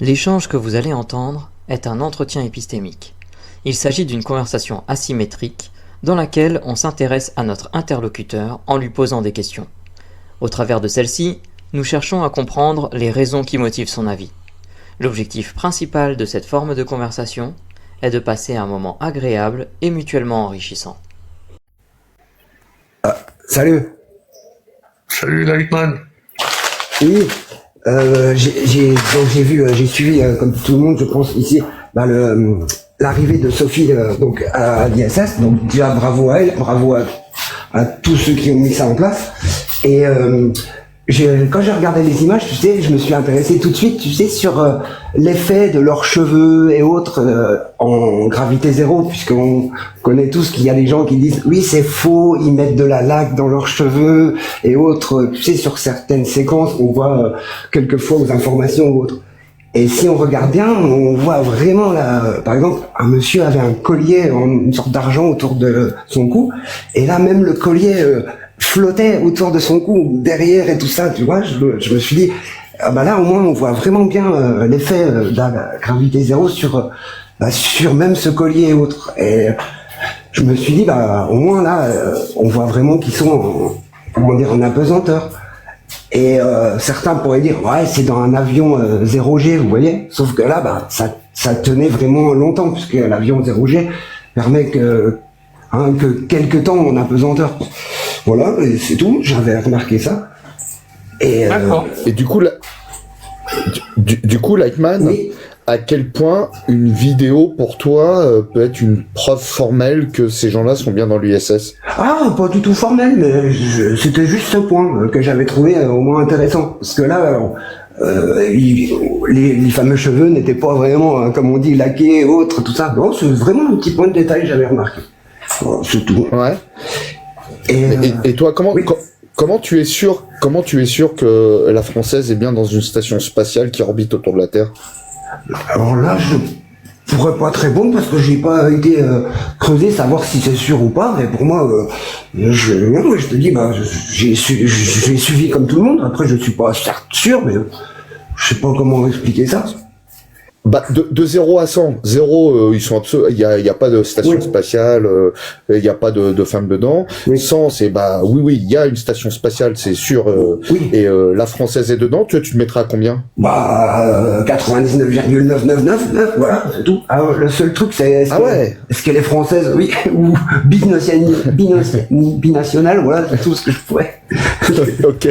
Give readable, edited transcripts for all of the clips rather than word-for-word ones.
L'échange que vous allez entendre est un entretien épistémique. Il s'agit d'une conversation asymétrique dans laquelle on s'intéresse à notre interlocuteur en lui posant des questions. Au travers de celle-ci, nous cherchons à comprendre les raisons qui motivent son avis. L'objectif principal de cette forme de conversation est de passer un moment agréable et mutuellement enrichissant. Salut. Salut Lightman. Oui, j'ai suivi comme tout le monde, je pense ici, l'arrivée de Sophie donc à l'ISS. Donc déjà bravo à elle, bravo à tous ceux qui ont mis ça en place. Et quand j'ai regardé les images, tu sais, je me suis intéressé tout de suite, tu sais, sur l'effet de leurs cheveux et autres en gravité zéro, puisqu'on connaît tous qu'il y a des gens qui disent oui c'est faux, ils mettent de la laque dans leurs cheveux et autres. Tu sais, sur certaines séquences, on voit quelquefois aux informations ou autres. Et si on regarde bien, on voit vraiment là, par exemple, un monsieur avait un collier en une sorte d'argent autour de son cou, et là même le collier flottait autour de son cou, derrière et tout ça, tu vois. Je me suis dit, là au moins on voit vraiment bien l'effet de la gravité zéro sur même ce collier et autres. Et je me suis dit, au moins là, on voit vraiment qu'ils sont en apesanteur. Et certains pourraient dire, ouais, c'est dans un avion 0G, vous voyez. Sauf que là, ça tenait vraiment longtemps, puisque l'avion 0G permet que quelques temps en apesanteur. Voilà, et c'est tout, j'avais remarqué ça. Et, et du coup, Lightman, oui. À quel point une vidéo pour toi peut être une preuve formelle que ces gens-là sont bien dans l'USS? Ah, pas du tout formel, mais c'était juste ce point que j'avais trouvé au moins intéressant. Parce que là, les fameux cheveux n'étaient pas vraiment, comme on dit, laqués et autres, tout ça. Non, c'est vraiment un petit point de détail que j'avais remarqué. Bon, c'est tout. Ouais. Et toi, oui. Comment tu es sûr que la Française est bien dans une station spatiale qui orbite autour de la Terre? Alors là, je pourrais pas très bon parce que j'ai pas été creusé savoir si c'est sûr ou pas. Mais pour moi, je te dis, j'ai suivi comme tout le monde. Après, je suis pas certes sûr, mais je sais pas comment expliquer ça. De 0 à 100, 0, ils sont absolument, il y a pas de station spatiale, il y a pas de femmes dedans. Oui. 100, c'est oui, il y a une station spatiale, c'est sûr, oui. Et la Française est dedans. Tu te mettras à combien? 99,9999, voilà, c'est tout. Alors, le seul truc, c'est est-ce qu'elle est française, oui, ou binationale, voilà, c'est tout ce que je pourrais. Ok.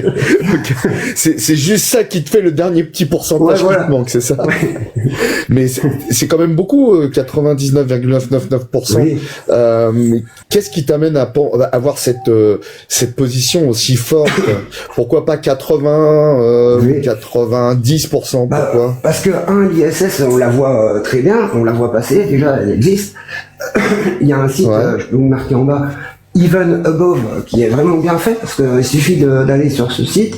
C'est juste ça qui te fait le dernier petit pourcentage qui te manque, c'est ça? Ouais. Mais c'est quand même beaucoup, 99,999%. Oui. Qu'est-ce qui t'amène à avoir cette position aussi forte? Pourquoi pas 80, 90%? Pourquoi? Parce que l'ISS, on la voit très bien, on la voit passer, déjà elle existe. Il y a un site, je peux vous marquer en bas, Even Above, qui est vraiment bien fait, parce qu'il suffit d'aller sur ce site,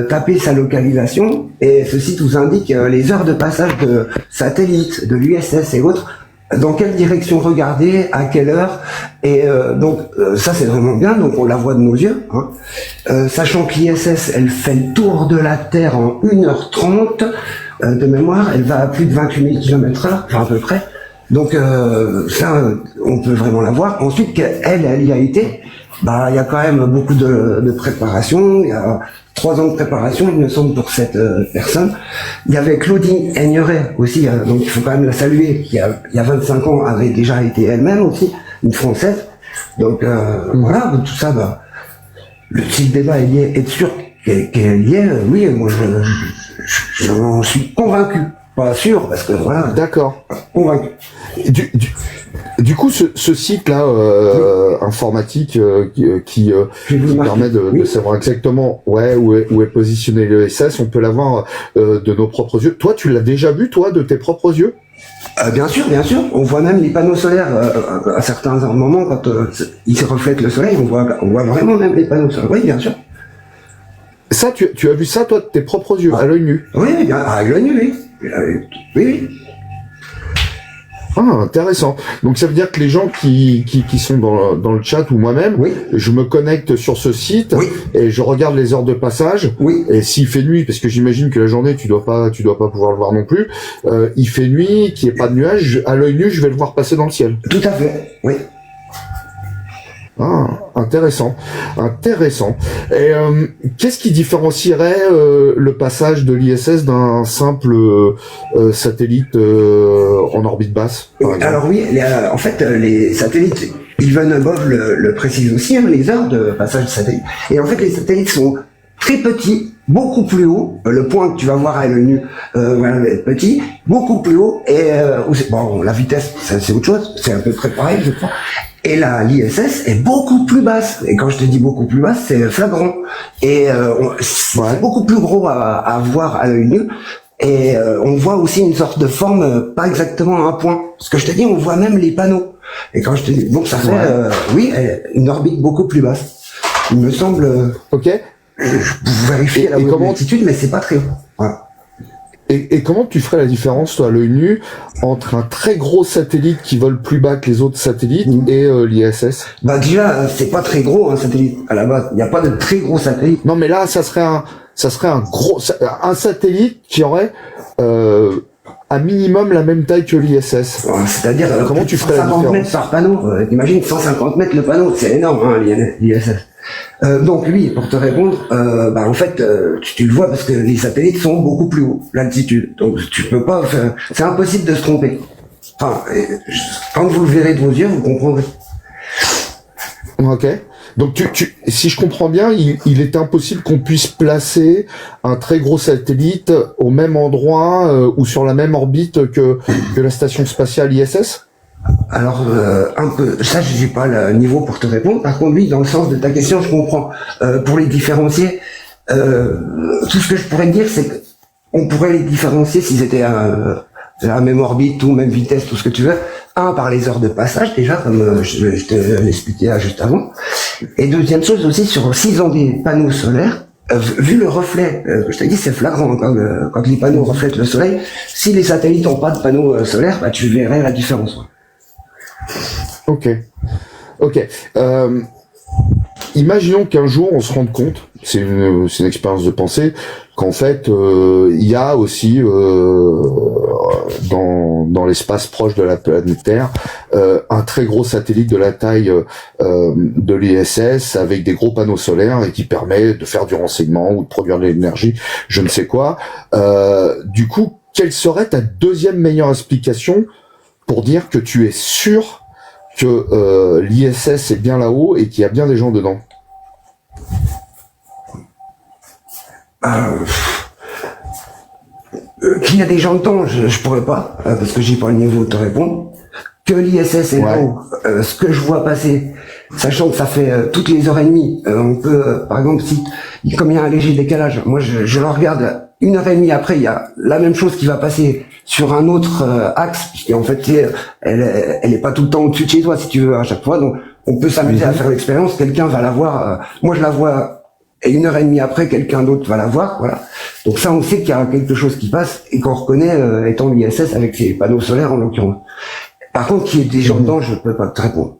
taper sa localisation, et ce site vous indique les heures de passage de satellites, de l'USS et autres, dans quelle direction regarder, à quelle heure, et donc ça c'est vraiment bien, donc on la voit de nos yeux, hein. Sachant que l'ISS, elle fait le tour de la Terre en 1h30, de mémoire, elle va à plus de 28 000 km/h, enfin à peu près. Donc ça, on peut vraiment la voir. Ensuite, elle y a été. Il y a quand même beaucoup de préparation. Il y a 3 ans de préparation, il me semble, pour cette personne. Il y avait Claudine Aigneret aussi, donc il faut quand même la saluer, qui il y a 25 ans avait déjà été elle-même aussi, une Française. Donc voilà, tout ça, si le débat est lié, être sûr qu'elle y est, oui, moi j'en suis convaincu. Pas sûr, parce que voilà. D'accord. Convaincu. Du coup, ce site-là informatique qui permet de savoir exactement où est positionné le SS, on peut l'avoir de nos propres yeux. Toi, tu l'as déjà vu, toi, de tes propres yeux? Bien sûr. On voit même les panneaux solaires à certains moments quand ils se reflètent le soleil. On voit vraiment même les panneaux solaires. Oui, bien sûr. Ça, tu as vu ça, toi, de tes propres yeux, à l'œil nu? Oui, bien, à l'œil nu, oui. Oui. Ah, intéressant. Donc ça veut dire que les gens qui sont dans le chat ou moi-même, Oui. je me connecte sur ce site Oui. et je regarde les heures de passage. Oui. Et s'il fait nuit, parce que j'imagine que la journée tu dois pas pouvoir le voir non plus, il fait nuit, qu'il n'y ait pas de nuages, à l'œil nu je vais le voir passer dans le ciel. Tout à fait. Oui. Ah, intéressant. Et qu'est-ce qui différencierait le passage de l'ISS d'un simple satellite en orbite basse, par exemple? Alors oui, en fait, les satellites, Even Above le précise aussi, hein, les heures de passage de satellite. Et en fait, les satellites sont très petits, beaucoup plus haut. Le point que tu vas voir à l'œil nu, voilà, va être petit, beaucoup plus haut. Et bon, la vitesse, c'est autre chose, c'est à peu près pareil, je crois. Et l'ISS est beaucoup plus basse. Et quand je te dis beaucoup plus basse, c'est flagrant. Et c'est beaucoup plus gros à voir à l'œil nu. Et on voit aussi une sorte de forme, pas exactement un point. Parce que je te dis, on voit même les panneaux. Et quand je te dis, donc ça fait, oui, une orbite beaucoup plus basse. Il me semble. Ok. Je peux vérifier la altitude, mais c'est pas très haut. Voilà. Et comment tu ferais la différence, toi, à l'œil nu, entre un très gros satellite qui vole plus bas que les autres satellites et l'ISS? Bah déjà, c'est pas très gros un satellite à la base. Il n'y a pas de très gros satellite. Non, mais là, ça serait un satellite qui aurait à minimum la même taille que l'ISS. C'est-à-dire comment tu ferais la 150 différence mètres par panneau. T'imagines 150 mètres le panneau, c'est énorme, hein, l'ISS. Donc oui, pour te répondre, bah en fait, tu le vois parce que les satellites sont beaucoup plus hauts, l'altitude. Donc tu peux pas, c'est impossible de se tromper. Enfin, quand vous le verrez de vos yeux, vous comprendrez. Ok. Donc si je comprends bien, il est impossible qu'on puisse placer un très gros satellite au même endroit ou sur la même orbite que la station spatiale ISS? Alors, un peu, ça, je n'ai pas le niveau pour te répondre. Par contre, oui, dans le sens de ta question, je comprends. Pour les différencier, tout ce que je pourrais te dire, c'est qu'on pourrait les différencier s'ils étaient à la même orbite ou même vitesse, tout ce que tu veux. Un, par les heures de passage, déjà, comme je te l'expliquais juste avant. Et deuxième chose aussi, s'ils ont des panneaux solaires, vu le reflet, je t'ai dit, c'est flagrant quand les panneaux reflètent le soleil. Si les satellites n'ont pas de panneaux solaires, bah, tu verrais la différence. Ok. Imaginons qu'un jour on se rende compte, c'est une expérience de pensée, qu'en fait il y a aussi dans l'espace proche de la planète Terre un très gros satellite de la taille de l'ISS avec des gros panneaux solaires et qui permet de faire du renseignement ou de produire de l'énergie, je ne sais quoi. Du coup, quelle serait ta deuxième meilleure explication pour dire que tu es sûr que l'ISS est bien là-haut et qu'il y a bien des gens dedans? Qu'il y a des gens dedans, je pourrais pas, parce que j'ai pas le niveau de te répondre. Que l'ISS est là-haut, ce que je vois passer, sachant que ça fait toutes les heures et demie, on peut, par exemple, comme il y a un léger décalage, moi je le regarde 1h30 après, il y a la même chose qui va passer sur un autre axe, et en fait, elle est pas tout le temps au-dessus de chez toi, si tu veux, à chaque fois, donc on peut s'amuser à faire l'expérience, quelqu'un va la voir, moi je la vois, et 1h30 après, quelqu'un d'autre va la voir, voilà. Donc ça, on sait qu'il y a quelque chose qui passe, et qu'on reconnaît étant l'ISS avec ses panneaux solaires, en l'occurrence. Par contre, qu'il y ait des gens dedans, je peux pas te répondre.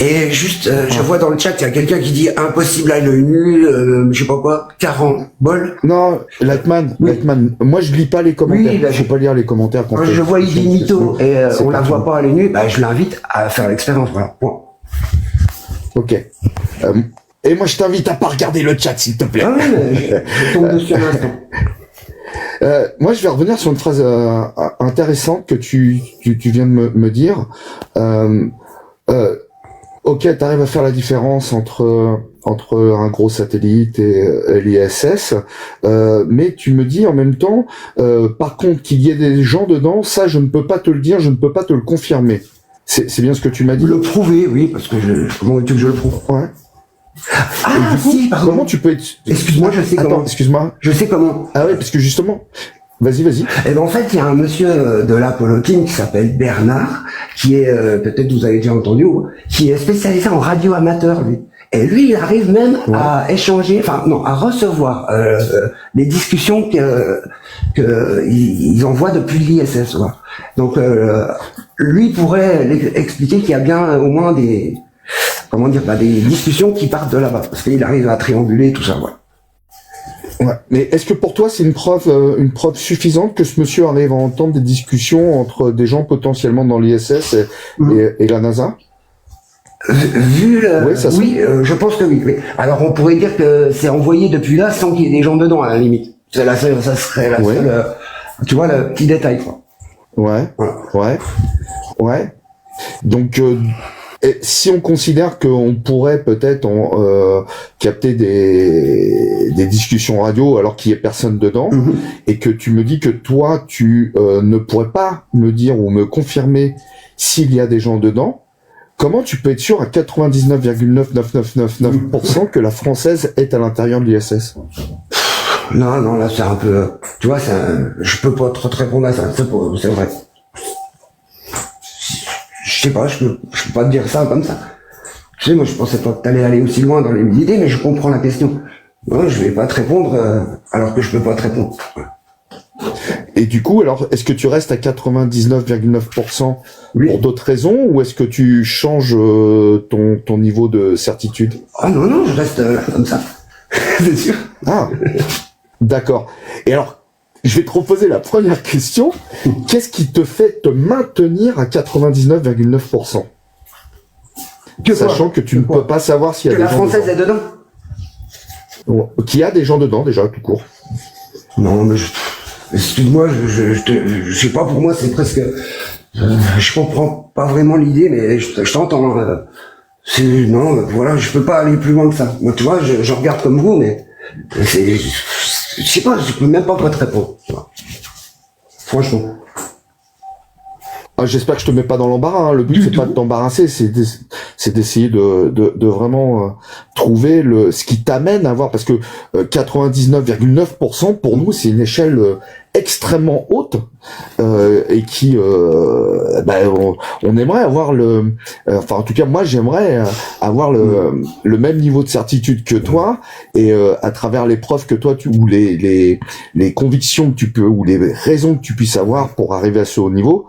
Et juste, je vois dans le chat, il y a quelqu'un qui dit impossible à l'œil nu, je sais pas quoi, 40 bol. Non, Lightman, moi je lis pas les commentaires. Oui, je peux pas lire les commentaires. Moi, je vois il dit mytho et on la voit pas à l'œil nu, bah je l'invite à faire l'expérience, voilà. Point. Ok. Et moi je t'invite à pas regarder le chat, s'il te plaît. Ah oui, je tombe dessus à l'instant. Moi, je vais revenir sur une phrase intéressante que tu viens de me dire. Ok, t'arrives à faire la différence entre un gros satellite et l'ISS, mais tu me dis en même temps, par contre, qu'il y ait des gens dedans, ça, je ne peux pas te le dire, je ne peux pas te le confirmer. C'est bien ce que tu m'as dit. Le prouver, oui, parce que comment veux-tu que je le prouve? Ouais. Ah, du coup, si, pardon. Comment tu peux être... Excuse-moi, je sais comment. Attends, excuse-moi. Je sais comment. Ah oui, parce que justement... Vas-y. Et ben en fait, il y a un monsieur de l'Apollo Team qui s'appelle Bernard, qui est, peut-être vous avez déjà entendu, qui est spécialisé en radio amateur, lui. Et lui, il arrive même à échanger, à recevoir les discussions que ils envoient depuis l'ISS. Voilà. Donc, lui pourrait expliquer qu'il y a bien au moins des discussions qui partent de là-bas, parce qu'il arrive à trianguler tout ça, voilà. Ouais. Mais est-ce que pour toi c'est une preuve suffisante que ce monsieur arrive à entendre des discussions entre des gens potentiellement dans l'ISS et la NASA? Je pense que oui. Alors on pourrait dire que c'est envoyé depuis là sans qu'il y ait des gens dedans à la limite. Ça serait la seule, tu vois, le petit détail, quoi. Ouais. Voilà. Ouais. Donc si on considère qu'on pourrait peut-être capter des discussions radio alors qu'il y ait personne dedans, et que tu me dis que toi tu ne pourrais pas me dire ou me confirmer s'il y a des gens dedans, comment tu peux être sûr à 99,99999% que la française est à l'intérieur de l'ISS? Non, là c'est un peu, tu vois, je peux pas trop te répondre à ça, c'est vrai. Je sais pas, je peux pas te dire ça comme ça. Tu sais, moi je pensais pas que t'allais aller aussi loin dans les idées, mais je comprends la question. Moi, je vais pas te répondre alors que je peux pas te répondre. Et du coup, alors, est-ce que tu restes à 99,9% pour d'autres raisons, ou est-ce que tu changes ton niveau de certitude? Ah non, je reste comme ça. C'est sûr. Ah, d'accord. Et alors, je vais te reposer la première question. Qu'est-ce qui te fait te maintenir à 99,9%? Sachant que tu ne peux pas savoir s'il y a des gens dedans. Que la française est dedans. Qu'il y a des gens dedans, déjà, tout court. Non, mais excuse-moi, je sais pas, pour moi, c'est presque, je comprends pas vraiment l'idée, mais je t'entends, non, voilà, je peux pas aller plus loin que ça. Moi, tu vois, je regarde comme vous, mais je sais pas, je peux même pas te répondre, tu vois. Franchement. J'espère que je te mets pas dans l'embarras, hein. Le but c'est pas de t'embarrasser, c'est d'essayer de vraiment trouver ce qui t'amène à voir, parce que 99,9% pour nous c'est une échelle extrêmement haute, et qui on aimerait avoir en tout cas moi j'aimerais avoir le même niveau de certitude que toi, et à travers les preuves que toi ou les convictions que tu peux, ou les raisons que tu puisses avoir pour arriver à ce haut niveau,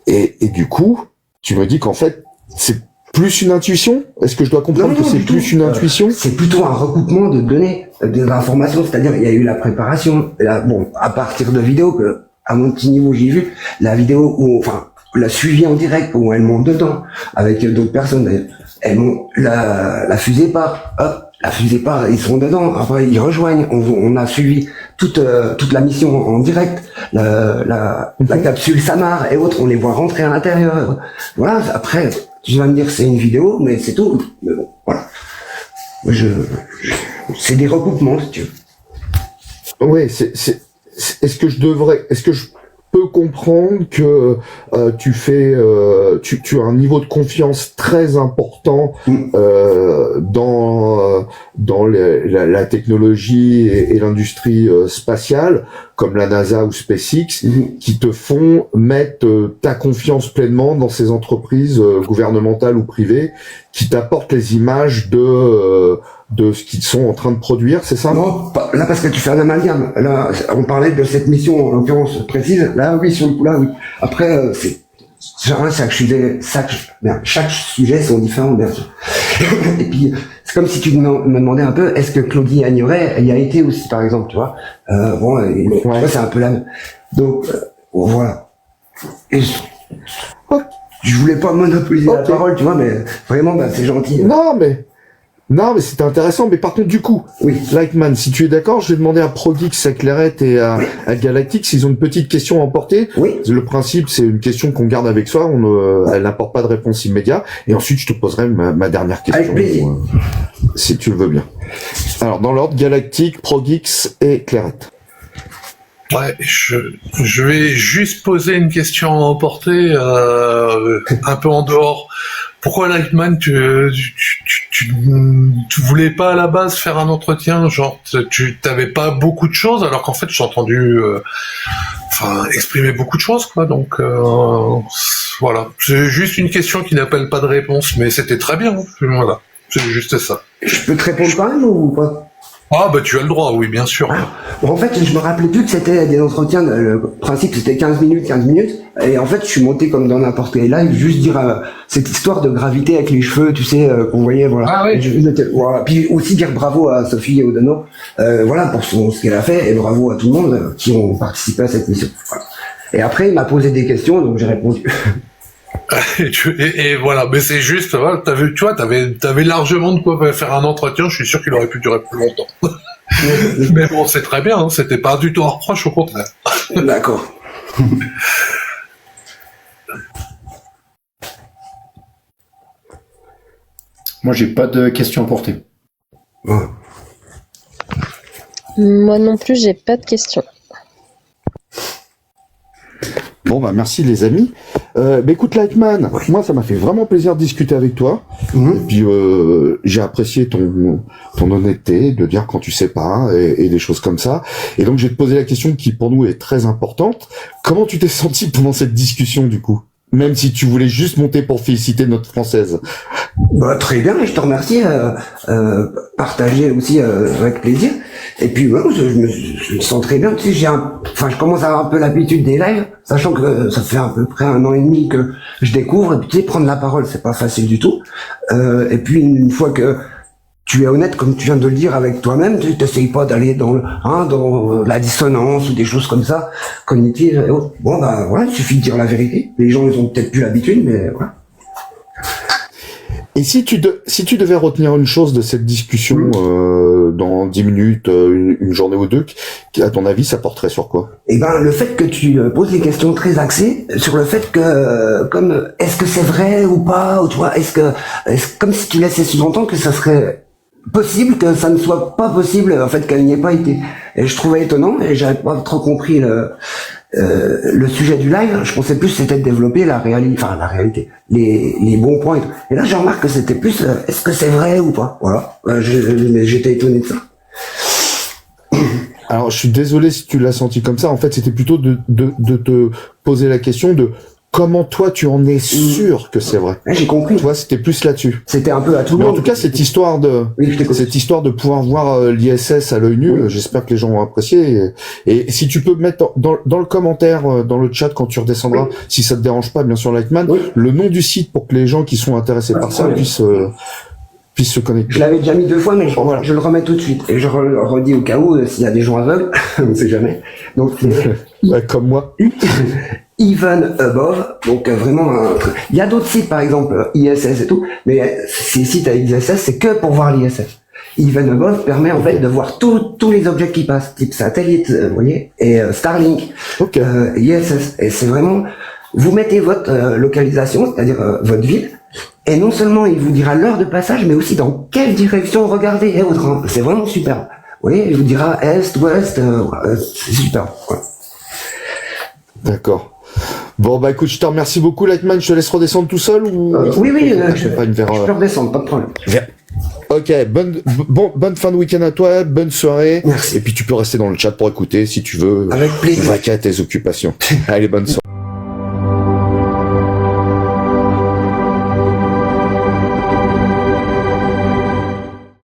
et du coup tu me dis qu'en fait c'est plus une intuition? Est-ce que je dois comprendre que c'est plus une intuition? C'est plutôt un recoupement de données, d'informations, c'est-à-dire il y a eu la préparation, à partir de vidéos que, à mon petit niveau, j'ai vu, la vidéo la suivi en direct, où elle monte dedans, avec d'autres personnes, la fusée part, ils sont dedans, après ils rejoignent, on a suivi toute la mission en direct, la capsule Samar et autres, on les voit rentrer à l'intérieur, voilà, après, tu vas me dire que c'est une vidéo, mais c'est tout. Mais bon, voilà. C'est des recoupements, si tu veux. Oui, est-ce que je peux comprendre que tu as un niveau de confiance très important dans la technologie et l'industrie spatiale, comme la NASA ou SpaceX, qui te font mettre ta confiance pleinement dans ces entreprises gouvernementales ou privées qui t'apportent les images de ce qu'ils sont en train de produire, c'est ça? Non, là parce que tu fais un amalgame. Là, on parlait de cette mission en l'occurrence précise. Là, oui, sur le coup, là, oui. Après, chaque sujet sont différents, bien sûr. Et puis, c'est comme si tu me demandais un peu, est-ce que Claudie Agnoret y a été aussi, par exemple, tu vois? Tu vois, c'est un peu la même. Donc, voilà. Et je voulais pas monopoliser la parole, tu vois, mais vraiment, c'est gentil. Non, mais c'était intéressant. Mais par contre, du coup, Lightman, si tu es d'accord, je vais demander à ProGeeks, à Clairette et à Galactic s'ils ont une petite question à emporter. Oui. Le principe, c'est une question qu'on garde avec soi. Elle n'apporte pas de réponse immédiate. Et ensuite, je te poserai ma dernière question. Avec plaisir. Si tu le veux bien. Alors, dans l'ordre, Galactic, ProGeeks et Clairette. Ouais, je vais juste poser une question à emporter, un peu en dehors. Pourquoi Lightman, tu voulais pas à la base faire un entretien, genre tu t'avais pas beaucoup de choses, alors qu'en fait j'ai entendu exprimer beaucoup de choses, quoi. Donc voilà, c'est juste une question qui n'appelle pas de réponse, mais c'était très bien. Voilà, c'est juste ça. Je peux te répondre quand même ou pas? Ah bah tu as le droit, oui, bien sûr. Bon, en fait, je me rappelais plus que c'était des entretiens, le principe c'était 15 minutes, et en fait, je suis monté comme dans n'importe quel live, juste dire cette histoire de gravité avec les cheveux, tu sais, qu'on voyait, voilà. Ah oui. Voilà. Puis aussi dire bravo à Sophie Odenau, voilà, pour ce qu'elle a fait, et bravo à tout le monde qui ont participé à cette mission. Voilà. Et après, il m'a posé des questions, donc j'ai répondu. Et voilà, mais c'est juste, voilà, t'avais largement de quoi faire un entretien, je suis sûr qu'il aurait pu durer plus longtemps. Mais bon, c'est très bien, hein, c'était pas du tout un reproche, au contraire. D'accord. Moi, j'ai pas de questions portées. Ouais. Moi non plus, j'ai pas de questions. Bon, bah, merci les amis. Écoute, Lightman, moi, ça m'a fait vraiment plaisir de discuter avec toi. Et puis, j'ai apprécié ton honnêteté de dire quand tu sais pas et des choses comme ça. Et donc, je vais te poser la question qui, pour nous, est très importante. Comment tu t'es senti pendant cette discussion, du coup? Même si tu voulais juste monter pour féliciter notre Française. Bah, très bien, et je te remercie, partager aussi avec plaisir. Et puis voilà, je me sens très bien. Tu sais, je commence à avoir un peu l'habitude des lives, sachant que ça fait à peu près 1 an et demi que je découvre. Et puis tu sais, prendre la parole, c'est pas facile du tout. Et puis une fois que tu es honnête, comme tu viens de le dire avec toi-même, tu t'essayes pas d'aller dans la dissonance ou des choses comme ça, cognitives et autres. Bon, bah, voilà, il suffit de dire la vérité. Les gens, ils ont peut-être plus l'habitude, mais voilà. Et si tu devais retenir une chose de cette discussion, dans 10 minutes, une journée ou deux, à ton avis, ça porterait sur quoi? Eh ben, le fait que tu poses des questions très axées sur le fait que, comme, est-ce que c'est vrai ou pas, ou tu vois, comme si tu laissais sous-entendre que ça serait possible que ça ne soit pas possible, en fait, qu'elle n'y ait pas été. Et je trouvais étonnant, et j'avais pas trop compris le sujet du live. Je pensais plus c'était de développer la réalité, les bons points. Et là, je remarque que c'était plus, est-ce que c'est vrai ou pas? Voilà. Mais j'étais étonné de ça. Alors, je suis désolé si tu l'as senti comme ça. En fait, c'était plutôt de te poser la question de comment toi tu en es sûr que c'est vrai. Ouais, j'ai compris. Tu vois, c'était plus là-dessus. C'était un peu à tout le Mais monde. en tout cas, cette histoire de pouvoir voir l'ISS à l'œil nu, j'espère que les gens vont apprécier. Et si tu peux mettre dans le commentaire, dans le chat quand tu redescendras, si ça te dérange pas, bien sûr, Lightman, le nom du site pour que les gens qui sont intéressés par ça puissent se connecter. Je l'avais déjà mis 2 fois, mais je le remets tout de suite. Et je redis au cas où, s'il y a des gens aveugles, on ne sait jamais. Donc, ouais, comme moi. Even Above, donc vraiment il y a d'autres sites, par exemple ISS et tout, mais ces sites avec ISS, c'est que pour voir l'ISS. Even Above permet en fait de voir tous les objets qui passent, type satellite, vous voyez, et Starlink, ISS, et c'est vraiment, vous mettez votre localisation, c'est-à-dire votre ville, et non seulement il vous dira l'heure de passage, mais aussi dans quelle direction regarder et autres, hein. C'est vraiment super. Vous voyez, il vous dira est, ouest, c'est super. Ouais. D'accord. Bon, bah écoute, je te remercie beaucoup, Lightman. Je te laisse redescendre tout seul ou oui, je peux redescendre, pas de problème. Ok, bonne fin de week-end à toi, bonne soirée. Merci. Et puis tu peux rester dans le chat pour écouter si tu veux. Avec plaisir. Vaquer à tes occupations. Allez, bonne soirée.